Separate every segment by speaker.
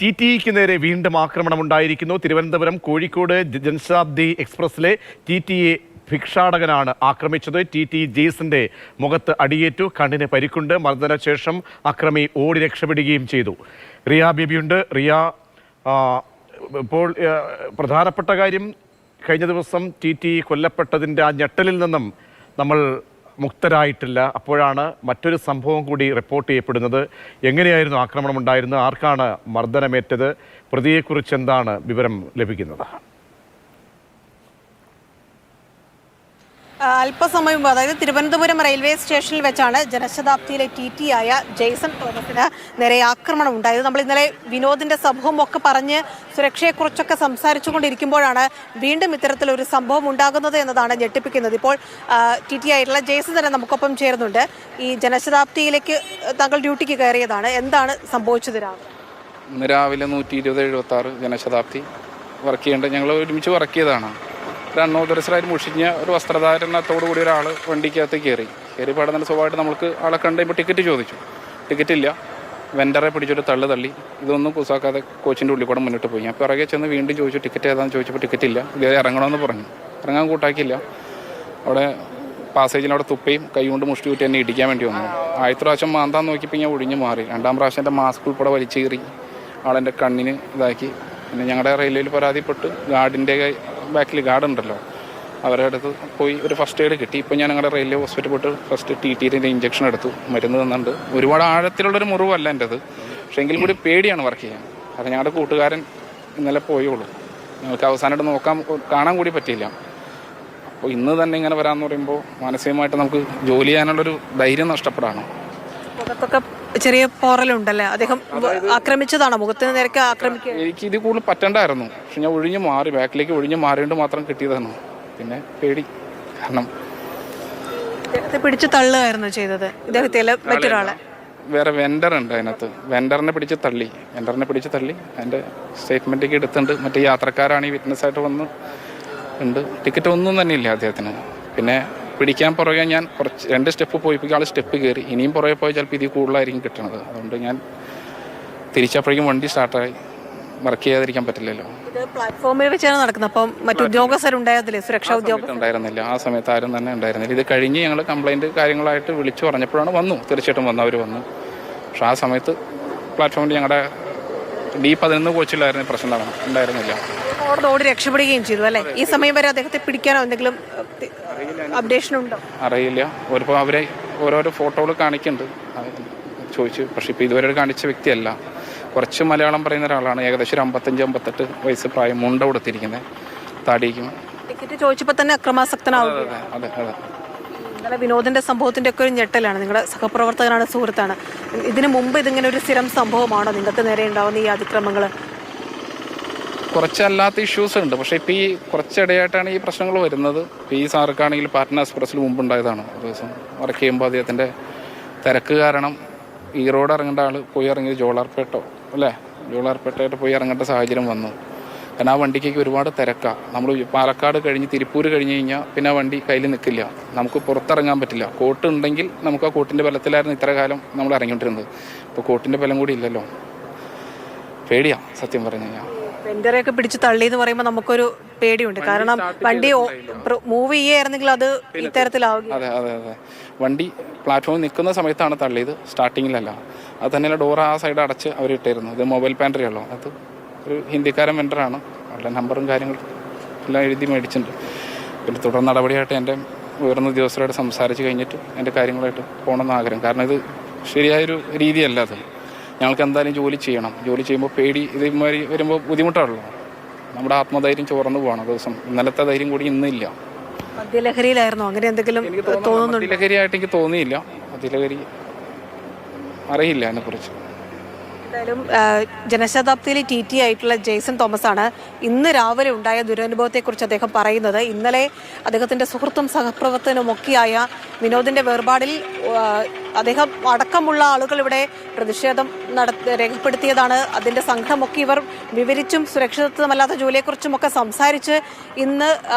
Speaker 1: ടിടിഇക്ക് നേരെ വീണ്ടും ആക്രമണമുണ്ടായിരിക്കുന്നു. തിരുവനന്തപുരം കോഴിക്കോട് ജനശതാബ്ദി എക്സ്പ്രസിലെ ടിടിഇ ഭിക്ഷാടകനാണ് ആക്രമിച്ചത്. ടിടി ജെയ്സന്റെ മുഖത്ത് അടിയേറ്റു, കണ്ണിന് പരിക്കുണ്ട്. മർദ്ദനശേഷം അക്രമി ഓടി രക്ഷപ്പെടുകയും ചെയ്തു. റിയ ബേബിയുണ്ട്. റിയ, ഇപ്പോൾ പ്രധാനപ്പെട്ട കാര്യം, കഴിഞ്ഞ ദിവസം ടിടി കൊല്ലപ്പെട്ടതിൻ്റെ ആ ഞെട്ടലിൽ നിന്നും നമ്മൾ മുക്തരായിട്ടില്ല. അപ്പോഴാണ് മറ്റൊരു സംഭവം കൂടി റിപ്പോർട്ട് ചെയ്യപ്പെടുന്നത്. എങ്ങനെയായിരുന്നു ആക്രമണം ഉണ്ടായിരുന്നത്? ആർക്കാണ് മർദ്ദനമേറ്റത്? പ്രതിയെക്കുറിച്ച് എന്താണ് വിവരം ലഭിക്കുന്നത്?
Speaker 2: അല്പസമയം മുമ്പ്, അതായത് തിരുവനന്തപുരം റെയിൽവേ സ്റ്റേഷനിൽ വെച്ചാണ് ജനശതാബ്ദിയിലെ ടി ആയ ജെയ്സൺ തോമസിന് നേരെ ആക്രമണം ഉണ്ടായത്. നമ്മൾ ഇന്നലെ വിനോദിന്റെ സംഭവം ഒക്കെ പറഞ്ഞ് സുരക്ഷയെക്കുറിച്ചൊക്കെ സംസാരിച്ചു കൊണ്ടിരിക്കുമ്പോഴാണ് വീണ്ടും ഇത്തരത്തിലൊരു സംഭവം ഉണ്ടാകുന്നത് എന്നതാണ് ഞെട്ടിപ്പിക്കുന്നത്. ഇപ്പോൾ ടി ആയിട്ടുള്ള ജെയ്സൺ തന്നെ നമുക്കൊപ്പം ചേരുന്നുണ്ട്. ഈ ജനശതാബ്ദിയിലേക്ക് താങ്കൾ ഡ്യൂട്ടിക്ക് കയറിയതാണ്. എന്താണ് സംഭവിച്ചത്?
Speaker 3: ഇന്ന് രാവിലെ 120/76 ജനശതാബ്ദി വർക്ക് ചെയ്യേണ്ടത് ഞങ്ങൾ ഒരുമിച്ച് വർക്ക് ചെയ്തതാണ്. ഒരു അൺഓതറൈസ്ഡായിട്ട് മുഷിഞ്ഞ ഒരു വസ്ത്രധാരണത്തോടു കൂടി ഒരാൾ വണ്ടിക്കകത്ത് കയറി പാടുന്ന സ്വഭാവമായിട്ട് നമുക്ക് ആളെ കണ്ടുമ്പോൾ ടിക്കറ്റ് ചോദിച്ചു. ടിക്കറ്റില്ല. വെൻഡറെ പിടിച്ചൊരു തള്ളി ഇതൊന്നും കുസാക്കാതെ കോച്ചിൻ്റെ ഉള്ളിൽ കൂടെ മുന്നോട്ട് പോയി. ഞാൻ പിറകെ ചെന്ന് വീണ്ടും ചോദിച്ചു ടിക്കറ്റ് ഏതാണെന്ന് ചോദിച്ചപ്പോൾ ടിക്കറ്റില്ല. ഇതേ ഇറങ്ങണമെന്ന് പറഞ്ഞു. ഇറങ്ങാൻ കൂട്ടാക്കിയില്ല. അവിടെ പാസേജിൽ അവിടെ തുപ്പയും കൈ കൊണ്ട് മുഷ്ടി കൂട്ടി എന്നെ ഇടിക്കാൻ വേണ്ടി വന്നു. ആദ്യത്തെ പ്രാവശ്യം മാന്താൻ നോക്കിയപ്പോൾ ഞാൻ ഒഴിഞ്ഞു മാറി. രണ്ടാം പ്രാവശ്യം എൻ്റെ മാസ്ക് ഉൾപ്പെടെ വലിച്ചു കയറി ആളെൻ്റെ കണ്ണിന് ഇതാക്കി. പിന്നെ ഞങ്ങളുടെ റെയിൽവേയിൽ പരാതിപ്പെട്ട് ഗാർഡിൻ്റെ ബാക്കിൽ ഗാർഡ് ഉണ്ടല്ലോ, അവരുടെ അടുത്ത് പോയി ഒരു ഫസ്റ്റ് എയ്ഡ് കിട്ടി. ഇപ്പോൾ ഞാൻ ഞങ്ങളുടെ റെയിൽവേ ഹോസ്പിറ്റലിൽ പോയിട്ട് ഫസ്റ്റ് ടിടിൻ്റെ ഇഞ്ചക്ഷൻ എടുത്തു, മരുന്ന് തന്നുണ്ട്. ഒരുപാട് ആഴത്തിലുള്ളൊരു മുറിവല്ല എൻ്റെത്, പക്ഷേ എങ്കിലും കൂടി പേടിയാണ് വർക്ക് ചെയ്യാൻ. അത് ഞങ്ങളുടെ കൂട്ടുകാരൻ ഇന്നലെ പോയുള്ളൂ. ഞങ്ങൾക്ക് അവസാനമായിട്ട് കാണാൻ കൂടി പറ്റിയില്ല. അപ്പോൾ ഇന്ന് തന്നെ ഇങ്ങനെ വരാമെന്ന് പറയുമ്പോൾ മാനസികമായിട്ട് നമുക്ക് ജോലി ചെയ്യാനുള്ളൊരു ധൈര്യം നഷ്ടപ്പെടാണ്.
Speaker 2: മുഖത്തൊക്കെ ചെറിയ പോറലുണ്ടല്ലേ? അദ്ദേഹം ആക്രമിച്ചതാണോ? മുഖത്തിന് നേരത്തെ ആക്രമിക്കുക?
Speaker 3: എനിക്ക് ഇത് കൂടുതൽ പറ്റണ്ടായിരുന്നു, പക്ഷെ ഞാൻ ഒഴിഞ്ഞു മാറി. ബാക്കിലേക്ക് ഒഴിഞ്ഞു മാറിയിട്ട് മാത്രം കിട്ടിയതാണ്. പിന്നെ പേടി കാരണം
Speaker 2: ഇദ്ദേഹത്തെ പിടിച്ച് തള്ളുകയായിരുന്നു ചെയ്തത്. ഇദ്ദേഹത്തെ മറ്റൊരാളെ
Speaker 3: വേറെ വെൻഡർ ഉണ്ട് അതിനകത്ത്. വെൻഡറിനെ പിടിച്ച് തള്ളി അതിൻ്റെ സ്റ്റേറ്റ്മെൻറ്റൊക്കെ എടുത്തിട്ടുണ്ട്. മറ്റേ യാത്രക്കാരാണ് ഈ വിറ്റ്നസ്സായിട്ട് വന്ന് ഉണ്ട്. ടിക്കറ്റ് ഒന്നും തന്നെ ഇല്ല അദ്ദേഹത്തിന്. പിന്നെ പിടിക്കാൻ പുറകെ ഞാൻ 2 സ്റ്റെപ്പ് പോയിപ്പോൾ ആൾ സ്റ്റെപ്പ് കയറി. ഇനിയും പുറകെ പോയി ചിലപ്പോൾ ഇതിൽ കൂടുതലായിരിക്കും കിട്ടണത്. അതുകൊണ്ട് ഞാൻ തിരിച്ചപ്പോഴേക്കും വണ്ടി സ്റ്റാർട്ടായി. വർക്ക് ചെയ്യാതിരിക്കാൻ പറ്റില്ലല്ലോ.
Speaker 2: പ്ലാറ്റ്ഫോമിൽ വെച്ചാണ് നടക്കുന്നത്. അപ്പം മറ്റു ഉദ്യോഗസ്ഥരുണ്ടായിരുന്നില്ലേ? സുരക്ഷാ ഉദ്യോഗസ്ഥർ
Speaker 3: ഉണ്ടായിരുന്നില്ല. ആ സമയത്ത് ആരും തന്നെ ഉണ്ടായിരുന്നില്ല. ഇത് കഴിഞ്ഞ് ഞങ്ങൾ കംപ്ലൈൻറ്റ് കാര്യങ്ങളായിട്ട് വിളിച്ചു പറഞ്ഞപ്പോഴാണ് തീർച്ചയായിട്ടും അവർ വന്നു. പക്ഷെ ആ സമയത്ത് പ്ലാറ്റ്ഫോമിൽ ഞങ്ങളുടെ D11 കോച്ചിലായിരുന്നു പ്രശ്നം ഉണ്ടായിരുന്നില്ല.
Speaker 2: ഓടി രക്ഷപ്പെടുകയും ചെയ്തു അല്ലേ? ഈ സമയം വരെ അദ്ദേഹത്തെ പിടിക്കാനോ എന്തെങ്കിലും അപ്ഡേഷൻ ഉണ്ടോ?
Speaker 3: അറിയില്ല. ഒരുപാട് അവരെ ഓരോരോ ഫോട്ടോകൾ കാണിക്കുന്നുണ്ട് ചോദിച്ചു. പക്ഷെ ഇപ്പോൾ ഇതുവരെ കാണിച്ച വ്യക്തിയല്ല. കുറച്ച് മലയാളം പറയുന്ന ഒരാളാണ്. ഏകദേശം 55-58 വയസ്സ് പ്രായം. മുണ്ട കൊടുത്തിരിക്കുന്നത്, താടിക്കും.
Speaker 2: ടിക്കറ്റ് ചോദിച്ചപ്പോൾ തന്നെ അക്രമാസക്തനാവും.
Speaker 3: അതെ.
Speaker 2: ഇന്നലെ വിനോദിന്റെ സംഭവത്തിന്റെ ഒക്കെ ഒരു ഞെട്ടലാണ്. നിങ്ങളുടെ സഹപ്രവർത്തകനാണ്, സുഹൃത്താണ്. ഇതിനു മുമ്പ് ഇതിങ്ങനെ ഒരു സ്ഥിരം സംഭവമാണോ നിങ്ങൾക്ക് നേരെ ഉണ്ടാവുന്ന ഈ അതിക്രമങ്ങൾ?
Speaker 3: കുറച്ചല്ലാത്ത ഇഷ്യൂസ് ഉണ്ട്. പക്ഷേ ഇപ്പോൾ ഈ കുറച്ചിടയായിട്ടാണ് ഈ പ്രശ്നങ്ങൾ വരുന്നത്. ഇപ്പോൾ ഈ സാർക്കാണെങ്കിൽ പാറ്റ്ന എക്സ്പ്രസ്സിൽ മുമ്പുണ്ടായതാണ്. ഒരു ദിവസം വർക്ക് ചെയ്യുമ്പോൾ അദ്ദേഹത്തിൻ്റെ തിരക്ക് കാരണം ഈ റോഡ് ഇറങ്ങേണ്ട ആൾ പോയി ഇറങ്ങിയത് ജോളാർപേട്ടയായിട്ട് പോയി ഇറങ്ങേണ്ട സാഹചര്യം വന്നു. കാരണം ആ വണ്ടിക്കേക്ക് ഒരുപാട് തിരക്കാണ്. നമ്മൾ പാലക്കാട് കഴിഞ്ഞ് തിരുപ്പൂർ കഴിഞ്ഞ് കഴിഞ്ഞാൽ പിന്നെ ആ വണ്ടി കയ്യിൽ നിൽക്കില്ല. നമുക്ക് പുറത്തിറങ്ങാൻ പറ്റില്ല. കോട്ട് ഉണ്ടെങ്കിൽ നമുക്ക് ആ കോട്ടിൻ്റെ ബലത്തിലായിരുന്നു ഇത്ര കാലം നമ്മൾ ഇറങ്ങിയിട്ടിരുന്നത്. ഇപ്പോൾ കോട്ടിൻ്റെ ബലം കൂടി ഇല്ലല്ലോ. പേടിയാണ് സത്യം പറഞ്ഞു കഴിഞ്ഞാൽ.
Speaker 2: വെൻഡറെയൊക്കെ പിടിച്ച് തള്ളി എന്ന് പറയുമ്പോൾ നമുക്കൊരു പേടിയുണ്ട്. കാരണം വണ്ടി മൂവ് ചെയ്യായിരുന്നെങ്കിൽ അത് ഇത്തരത്തിലാവും.
Speaker 3: അതെ. വണ്ടി പ്ലാറ്റ്ഫോമിൽ നിൽക്കുന്ന സമയത്താണ് തള്ളിയത്, സ്റ്റാർട്ടിങ്ങിലല്ല. അത് തന്നെയല്ല, ഡോർ ആ സൈഡ് അടച്ച് അവർ ഇട്ടായിരുന്നു. ഇത് മൊബൈൽ പാൻട്രി ഉള്ളൂ. അത് ഒരു ഹിന്ദിക്കാരൻ വെൻഡറാണ്. അവരുടെ നമ്പറും കാര്യങ്ങളും എല്ലാം എഴുതി മേടിച്ചിട്ടുണ്ട്. പിന്നെ തുടർ നടപടിയായിട്ട് എൻ്റെ ഉയർന്ന ഉദ്യോഗസ്ഥരോട് സംസാരിച്ച് കഴിഞ്ഞിട്ട് എൻ്റെ കാര്യങ്ങളായിട്ട് പോകണമെന്ന് ആഗ്രഹം. കാരണം ഇത് ശരിയായൊരു രീതിയല്ല. അത് ഞങ്ങൾക്ക് എന്തായാലും ജോലി ചെയ്യണം. ജോലി ചെയ്യുമ്പോൾ പേടി ഇതുമാതിരി വരുമ്പോൾ ബുദ്ധിമുട്ടാണല്ലോ. നമ്മുടെ ആത്മധൈര്യം ചോർന്നു പോകണം ദിവസം. ഇന്നലത്തെ ധൈര്യം കൂടി ഇന്നില്ല.
Speaker 2: മദ്യലഹരിയിലായിരുന്നു അങ്ങനെ എന്തെങ്കിലും തോന്നുന്നുണ്ടോ?
Speaker 3: മദ്യലഹരിയായിട്ട് എനിക്ക് തോന്നിയില്ല. മദ്യലഹരി അറിയില്ല അതിനെക്കുറിച്ച്.
Speaker 2: എന്തായാലും ജനശതാബ്ദിയിലെ ടി ആയിട്ടുള്ള ജെയ്സൺ തോമസ് ആണ് ഇന്ന് രാവിലെ ഉണ്ടായ ദുരനുഭവത്തെക്കുറിച്ച് അദ്ദേഹം പറയുന്നത്. ഇന്നലെ അദ്ദേഹത്തിൻ്റെ സുഹൃത്തും സഹപ്രവർത്തകനും ഒക്കെയായ വിനോദിൻ്റെ വേർപാടിൽ അദ്ദേഹം അടക്കമുള്ള ആളുകൾ ഇവിടെ പ്രതിഷേധം രേഖപ്പെടുത്തിയതാണ്. അതിന്റെ സംഘമൊക്കെ ഇവർ വിവരിച്ചും സുരക്ഷിതത്വമല്ലാത്ത ജോലിയെക്കുറിച്ചുമൊക്കെ സംസാരിച്ച് ഇന്ന്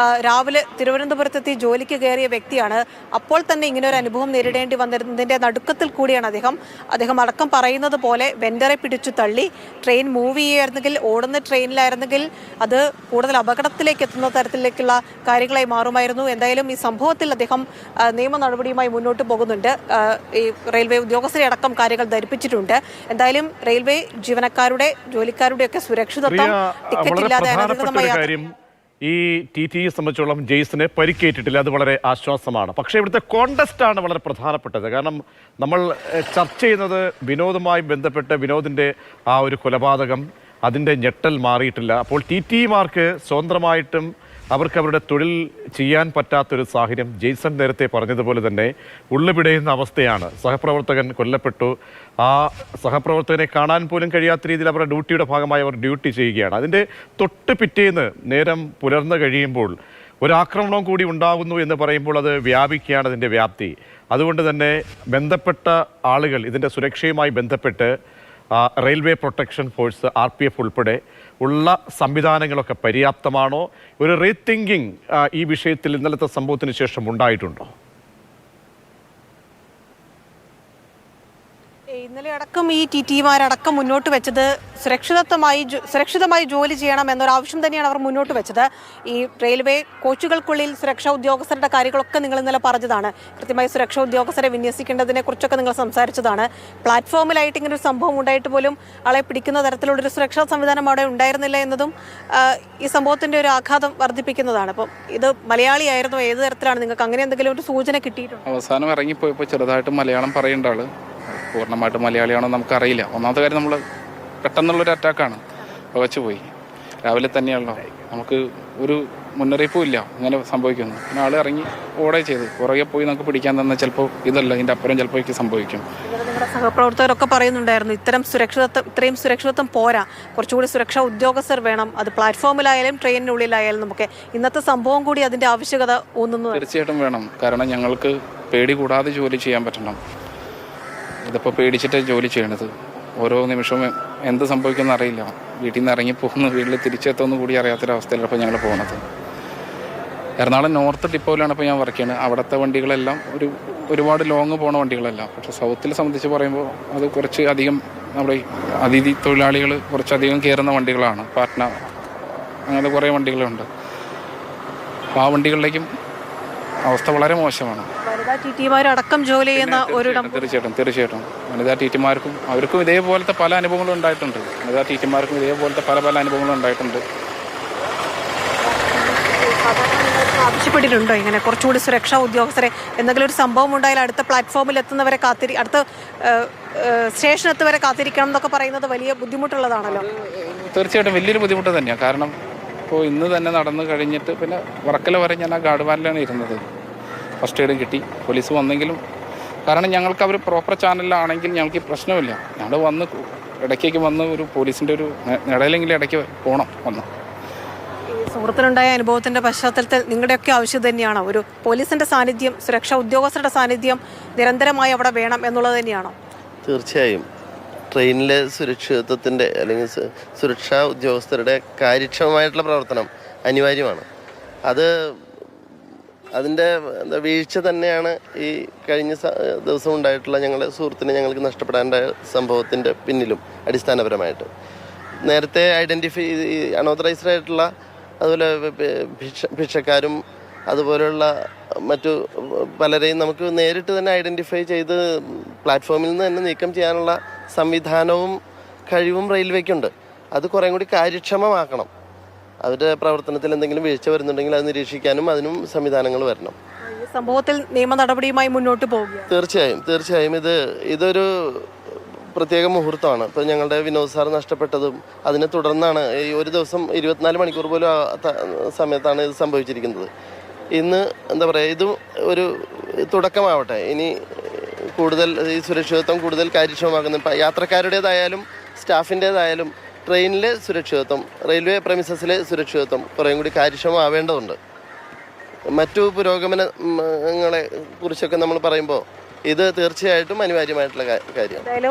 Speaker 2: രാവിലെ തിരുവനന്തപുരത്തെത്തി ജോലിക്ക് കയറിയ വ്യക്തിയാണ്. അപ്പോൾ തന്നെ ഇങ്ങനെ ഒരു അനുഭവം നേരിടേണ്ടി വന്നിരുന്നതിന്റെ നടുക്കത്തിൽ കൂടിയാണ് അദ്ദേഹം അടക്കം പറയുന്നത് പോലെ വെൻഡറെ പിടിച്ചു തള്ളി. ട്രെയിൻ മൂവ് ചെയ്യുകയായിരുന്നെങ്കിൽ, ഓടുന്ന ട്രെയിനിലായിരുന്നെങ്കിൽ അത് കൂടുതൽ അപകടത്തിലേക്ക് എത്തുന്ന തരത്തിലേക്കുള്ള കാര്യങ്ങളായി മാറുമായിരുന്നു. എന്തായാലും ഈ സംഭവത്തിൽ അദ്ദേഹം നിയമ നടപടിയുമായി മുന്നോട്ട് പോകുന്നുണ്ട്. ഈ റെയിൽവേ ഉദ്യോഗസ്ഥരെ അടക്കം കാര്യങ്ങൾ ധരിപ്പിച്ചിട്ടുണ്ട്. എന്തായാലും റെയിൽവേ ജീവനക്കാരുടെ ജോലിക്കാരുടെ ഒക്കെ സുരക്ഷിതത്വം, ടിക്കറ്റ് ഇല്ലാതെ അനധികൃതമായി
Speaker 1: ഈ TTE സംബന്ധിച്ചോളം ജെയ്സിന് പരിക്കേറ്റിട്ടില്ല, അത് വളരെ ആശ്വാസമാണ്. പക്ഷേ ഇവിടുത്തെ കോണ്ടസ്റ്റ് ആണ് വളരെ പ്രധാനപ്പെട്ടത്. കാരണം നമ്മൾ ചർച്ച ചെയ്യുന്നത് വിനോദുമായി ബന്ധപ്പെട്ട് വിനോദിൻ്റെ ആ ഒരു കൊലപാതകം, അതിൻ്റെ ഞെട്ടൽ മാറിയിട്ടില്ല. അപ്പോൾ TTEമാർക്ക് സ്വതന്ത്രമായിട്ടും അവർക്ക് അവരുടെ തൊഴിൽ ചെയ്യാൻ പറ്റാത്തൊരു സാഹചര്യം ജെയ്സൺ നേരത്തെ പറഞ്ഞതുപോലെ തന്നെ ഉള്ളുപിടയുന്ന അവസ്ഥയാണ്. സഹപ്രവർത്തകൻ കൊല്ലപ്പെട്ടു, ആ സഹപ്രവർത്തകനെ കാണാൻ പോലും കഴിയാത്ത രീതിയിൽ അവരുടെ ഡ്യൂട്ടിയുടെ ഭാഗമായി അവർ ഡ്യൂട്ടി ചെയ്യുകയാണ്. അതിൻ്റെ തൊട്ട് പിറ്റേന്ന് നേരം പുലർന്നു കഴിയുമ്പോൾ ഒരാക്രമണം കൂടി ഉണ്ടാകുന്നു എന്ന് പറയുമ്പോൾ അത് വ്യാപിക്കുകയാണ് അതിൻ്റെ വ്യാപ്തി. അതുകൊണ്ട് തന്നെ ബന്ധപ്പെട്ട ആളുകൾ ഇതിൻ്റെ സുരക്ഷയുമായി ബന്ധപ്പെട്ട് റെയിൽവേ പ്രൊട്ടക്ഷൻ ഫോഴ്സ്, RPF ഉൾപ്പെടെ ഉള്ള സംവിധാനങ്ങളൊക്കെ പര്യാപ്തമാണോ? ഒരു റീതിങ്കിങ് ഈ വിഷയത്തിൽ ഇന്നലത്തെ സംഭവത്തിന് ശേഷം ഉണ്ടായിട്ടുണ്ടോ?
Speaker 2: ഇന്നലെ അടക്കം ഈ TTEമാരടക്കം മുന്നോട്ട് വെച്ചത് സുരക്ഷിതമായി ജോലി ചെയ്യണം എന്നൊരാവശ്യം തന്നെയാണ് അവർ മുന്നോട്ട് വെച്ചത്. ഈ റെയിൽവേ കോച്ചുകൾക്കുള്ളിൽ സുരക്ഷാ ഉദ്യോഗസ്ഥരുടെ കാര്യങ്ങളൊക്കെ നിങ്ങൾ ഇന്നലെ പറഞ്ഞതാണ്. കൃത്യമായി സുരക്ഷാ ഉദ്യോഗസ്ഥരെ വിന്യസിക്കേണ്ടതിനെ കുറിച്ചൊക്കെ നിങ്ങൾ സംസാരിച്ചതാണ്. പ്ലാറ്റ്ഫോമിലായിട്ട് ഇങ്ങനെ ഒരു സംഭവം ഉണ്ടായിട്ട് പോലും ആളെ പിടിക്കുന്ന തരത്തിലുള്ളൊരു സുരക്ഷാ സംവിധാനം അവിടെ ഉണ്ടായിരുന്നില്ല എന്നതും ഈ സംഭവത്തിന്റെ ഒരു ആഘാതം വർദ്ധിപ്പിക്കുന്നതാണ്. അപ്പം ഇത് മലയാളിയായിരുന്നോ, ഏത് തരത്തിലാണ് നിങ്ങൾക്ക് അങ്ങനെ എന്തെങ്കിലും ഒരു സൂചന കിട്ടിയിട്ടുണ്ടോ?
Speaker 3: അവസാനം ഇറങ്ങിപ്പോയപ്പോൾ ചെറുതായിട്ട് മലയാളം പറയേണ്ട ആള് പൂർണ്ണമായിട്ട് മലയാളിയാണോ നമുക്കറിയില്ല. ഒന്നാമത്തെ കാര്യം, നമ്മൾ പെട്ടെന്നുള്ളൊരു അറ്റാക്കാണ്, പകച്ചുപോയി. രാവിലെ തന്നെയാണല്ലോ, നമുക്ക് ഒരു മുന്നറിയിപ്പും ഇല്ല ഇങ്ങനെ സംഭവിക്കുന്നു. പിന്നെ ആൾ ഇറങ്ങി ഓടേ ചെയ്തു. പുറകെ പോയി നമുക്ക് പിടിക്കാൻ തന്നെ ചിലപ്പോൾ ഇതല്ല, ഇതിൻ്റെ അപ്പുറം ചിലപ്പോൾ സംഭവിക്കും.
Speaker 2: നിങ്ങളുടെ സഹപ്രവർത്തകരൊക്കെ പറയുന്നുണ്ടായിരുന്നു ഇത്രയും സുരക്ഷിതത്വം പോരാ, കുറച്ചുകൂടി സുരക്ഷാ ഉദ്യോഗസ്ഥർ വേണം, അത് പ്ലാറ്റ്ഫോമിലായാലും ട്രെയിനിനുള്ളിലായാലും. നമുക്ക് ഇന്നത്തെ സംഭവം കൂടി അതിൻ്റെ ആവശ്യകത ഊന്നുന്നു.
Speaker 3: തീർച്ചയായിട്ടും വേണം. കാരണം ഞങ്ങൾക്ക് പേടി കൂടാതെ ജോലി ചെയ്യാൻ പറ്റണം. ഇതിപ്പോൾ പേടിച്ചിട്ട് ജോലി ചെയ്യണത്. ഓരോ നിമിഷവും എന്ത് സംഭവിക്കുമെന്ന് അറിയില്ല. വീട്ടിൽ നിന്ന് ഇറങ്ങിപ്പോകുന്നു, വീട്ടിൽ തിരിച്ചെത്തുമെന്ന് കൂടി അറിയാത്തൊരവസ്ഥയിലാണ് ഇപ്പോൾ ഞങ്ങൾ പോകുന്നത്. എറണാകുളം നോർത്ത് ഡിപ്പോയിലാണ് ഇപ്പോൾ ഞാൻ വർക്ക് ചെയ്യുന്നത്. അവിടുത്തെ വണ്ടികളെല്ലാം ഒരുപാട് ലോങ് പോണ വണ്ടികളല്ല. പക്ഷേ സൗത്തിലെ സംബന്ധിച്ച് പറയുമ്പോൾ അത് കുറച്ച് അധികം നമ്മുടെ അതിഥി തൊഴിലാളികൾ കുറച്ചധികം കയറുന്ന വണ്ടികളാണ്. പാറ്റ്ന അങ്ങനെ കുറേ വണ്ടികളുണ്ട്. അപ്പോൾ ആ വണ്ടികളിലേക്കും അവസ്ഥ വളരെ മോശമാണ്.
Speaker 2: വനിതാ TTEമാരടക്കം ജോലി ചെയ്യുന്ന ഒരു
Speaker 3: തീർച്ചയായിട്ടും വനിതാ TTEമാർക്കും അവർക്കും ഇതേപോലത്തെ പല അനുഭവങ്ങളും ഉണ്ടായിട്ടുണ്ട്. വനിതാ TTEമാർക്കും ഇതേപോലത്തെ പല അനുഭവങ്ങളും ഉണ്ടായിട്ടുണ്ട്.
Speaker 2: ആവശ്യപ്പെട്ടിട്ടുണ്ടോ ഇങ്ങനെ കുറച്ചുകൂടി സുരക്ഷാ ഉദ്യോഗസ്ഥരെ, എന്തെങ്കിലും ഒരു സംഭവം ഉണ്ടായാലും അടുത്ത പ്ലാറ്റ്ഫോമിൽ എത്തുന്നവരെ അടുത്ത സ്റ്റേഷനെത്തുവരെ കാത്തിരിക്കണം എന്നൊക്കെ പറയുന്നത് വലിയ ബുദ്ധിമുട്ടുള്ളതാണല്ലോ?
Speaker 3: തീർച്ചയായിട്ടും വലിയൊരു ബുദ്ധിമുട്ട് തന്നെയാണ്. കാരണം ഇപ്പോൾ ഇന്ന് തന്നെ നടന്നു കഴിഞ്ഞിട്ട് പിന്നെ വർക്കല വരെ ഞാൻ ആ ഗാർഡ് വാനിലാണ് ഇരുന്നത്. ഫസ്റ്റ് എയ്ഡും കിട്ടി, പോലീസ് വന്നെങ്കിലും. കാരണം ഞങ്ങൾക്ക് അവർ പ്രോപ്പർ ചാനലിലാണെങ്കിൽ ഞങ്ങൾക്ക് ഈ പ്രശ്നമില്ല. ഞങ്ങൾ വന്ന് ഇടയ്ക്കേക്ക് വന്ന് ഒരു പോലീസിൻ്റെ ഒരു ഇടയിലെങ്കിലും ഇടയ്ക്ക് പോകണം വന്ന്.
Speaker 2: സുഹൃത്തിനുണ്ടായ അനുഭവത്തിന്റെ പശ്ചാത്തലത്തിൽ നിങ്ങളുടെയൊക്കെ ആവശ്യം തന്നെയാണോ ഒരു പോലീസിന്റെ സാന്നിധ്യം, സുരക്ഷാ ഉദ്യോഗസ്ഥരുടെ സാന്നിധ്യം നിരന്തരമായി അവിടെ വേണം എന്നുള്ളത് തന്നെയാണോ?
Speaker 4: തീർച്ചയായും ട്രെയിനിലെ സുരക്ഷിതത്വത്തിൻ്റെ അല്ലെങ്കിൽ സുരക്ഷാ ഉദ്യോഗസ്ഥരുടെ കാര്യക്ഷമമായിട്ടുള്ള പ്രവർത്തനം അനിവാര്യമാണ്. അതിൻ്റെ വീഴ്ച തന്നെയാണ് ഈ കഴിഞ്ഞ ദിവസം ഉണ്ടായിട്ടുള്ള ഞങ്ങളുടെ സുഹൃത്തിനെ ഞങ്ങൾക്ക് നഷ്ടപ്പെടാനുണ്ടായ സംഭവത്തിൻ്റെ പിന്നിലും അടിസ്ഥാനപരമായിട്ട്. നേരത്തെ ഐഡൻറ്റിഫൈ അൺഓതറൈസ്ഡ് ആയിട്ടുള്ള അതുപോലെ ഭിക്ഷക്കാരും അതുപോലെയുള്ള മറ്റു പലരെയും നമുക്ക് നേരിട്ട് തന്നെ ഐഡൻറ്റിഫൈ ചെയ്ത് പ്ലാറ്റ്ഫോമിൽ നിന്ന് തന്നെ നീക്കം ചെയ്യാനുള്ള സംവിധാനവും കഴിവും റെയിൽവേക്കുണ്ട്. അത് കുറേ കൂടി കാര്യക്ഷമമാക്കണം. അവരുടെ പ്രവർത്തനത്തിൽ എന്തെങ്കിലും വീഴ്ച വരുന്നുണ്ടെങ്കിൽ അത് നിരീക്ഷിക്കാനും അതിനും സംവിധാനങ്ങൾ വരണം.
Speaker 2: ഈ സംഭവത്തിൽ നിയമ നടപടിയുമായി മുന്നോട്ട് പോകുക.
Speaker 4: തീർച്ചയായും ഇതൊരു പ്രത്യേക മുഹൂർത്തമാണ്. ഇപ്പോൾ ഞങ്ങളുടെ വിനോദ് സാർ നഷ്ടപ്പെട്ടതും അതിനെ തുടർന്നാണ് ഈ ഒരു ദിവസം 24 മണിക്കൂർ പോലും സമയത്താണ് ഇത് സംഭവിച്ചിരിക്കുന്നത്. ഇന്ന് എന്താ പറയുക, ഇതും ഒരു തുടക്കമാവട്ടെ. ഇനി കൂടുതൽ ഈ സുരക്ഷിതത്വം കൂടുതൽ കാര്യക്ഷമമാക്കുന്ന യാത്രക്കാരുടേതായാലും സ്റ്റാഫിൻ്റേതായാലും ട്രെയിനിലെ സുരക്ഷിതത്വം, റെയിൽവേ പ്രമിസസിലെ സുരക്ഷിതത്വം കുറേയും കൂടി കാര്യക്ഷമമാവേണ്ടതുണ്ട്. മറ്റു പുരോഗമനങ്ങളെ കുറിച്ചൊക്കെ നമ്മൾ പറയുമ്പോൾ ഇത് തീർച്ചയായിട്ടും അനിവാര്യമായിട്ടുള്ള കാര്യമാണ്.
Speaker 2: എന്തായാലും